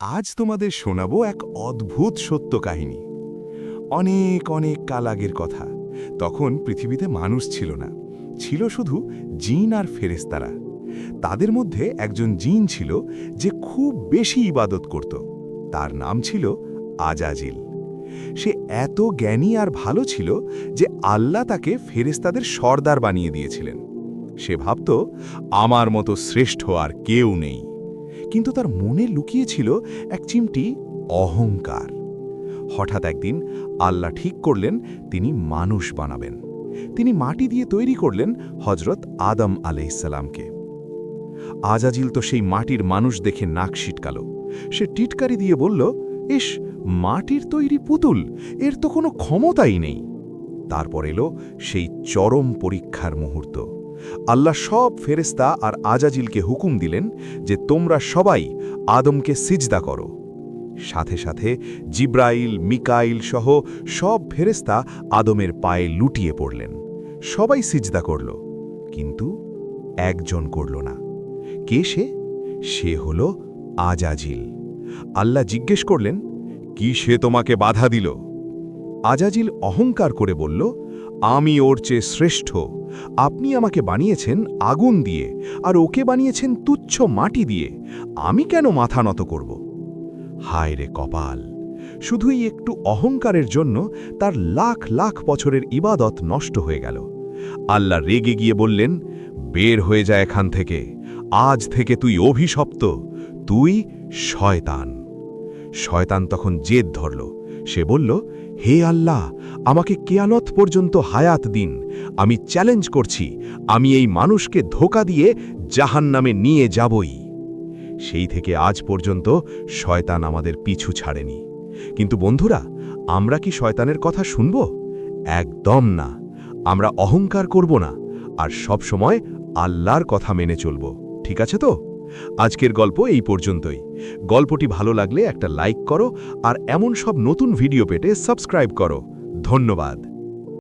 আজ তোমাদের শোনাবো এক অদ্ভুত সত্য কাহিনী। অনেক অনেক কাল আগের কথা। তখন পৃথিবীতে মানুষ ছিল না, ছিল শুধু জিন আর ফেরেশতারা। তাদের মধ্যে একজন জিন ছিল যে খুব বেশি ইবাদত করত। তার নাম ছিল আজাজিল। সে এত জ্ঞানী আর ভালো ছিল যে আল্লাহ তাকে ফেরেশতাদের সর্দার বানিয়ে দিয়েছিলেন। সে ভাবত, আমার মতো শ্রেষ্ঠ আর কেউ নেই। কিন্তু তার মনে লুকিয়েছিল এক চিমটি অহংকার। হঠাৎ একদিন আল্লাহ ঠিক করলেন তিনি মানুষ বানাবেন। তিনি মাটি দিয়ে তৈরি করলেন হজরত আদম আলাইহিসসালামকে। আজাজিল তো সেই মাটির মানুষ দেখে নাক সিটকাল। সে টিটকারি দিয়ে বলল, ইস, মাটির তৈরি পুতুল, এর তো কোনো ক্ষমতাই নেই। তারপর এলো সেই চরম পরীক্ষার মুহূর্ত। আল্লাহ সব ফেরেশতা আর আজাজিলকে হুকুম দিলেন যে তোমরা সবাই আদমকে সিজদা করো। সাথে সাথে জিব্রাইল, মিকাইল সহ সব ফেরেশতা আদমের পায়ে লুটিয়ে পড়লেন। সবাই সিজদা করল, কিন্তু একজন করল না। কে সে? সে হল আজাজিল। আল্লাহ জিজ্ঞেস করলেন, কি সে তোমাকে বাধা দিল? আজাজিল অহংকার করে বলল, আমি ওর চেয়ে শ্রেষ্ঠ। আপনি আমাকে বানিয়েছেন আগুন দিয়ে, আর ওকে বানিয়েছেন তুচ্ছ মাটি দিয়ে। আমি কেন মাথা নত করব? হায় রে কপাল! শুধুই একটু অহংকারের জন্য তার লাখ লাখ বছরের ইবাদত নষ্ট হয়ে গেল। আল্লাহ রেগে গিয়ে বললেন, বের হয়ে যায় এখান থেকে। আজ থেকে তুই অভিশপ্ত, তুই শয়তান। শয়তান তখন জেদ ধরল। সে বলল, হে আল্লাহ, আমাকে কিয়ামত পর্যন্ত হায়াত দিন। আমি চ্যালেঞ্জ করছি, আমি এই মানুষকে ধোঁকা দিয়ে জাহান্নামে নিয়ে যাবই। সেই থেকে আজ পর্যন্ত শয়তান আমাদের পিছু ছাড়েনি। কিন্তু বন্ধুরা, আমরা কি শয়তানের কথা শুনব? একদম না। আমরা অহংকার করব না, আর সব সময় আল্লাহর কথা মেনে চলব। ঠিক আছে তো? আজকের গল্প এই পর্যন্তই। গল্পটি ভালো লাগলে একটা লাইক করো, আর এমন সব নতুন ভিডিও পেতে সাবস্ক্রাইব করো। ধন্যবাদ।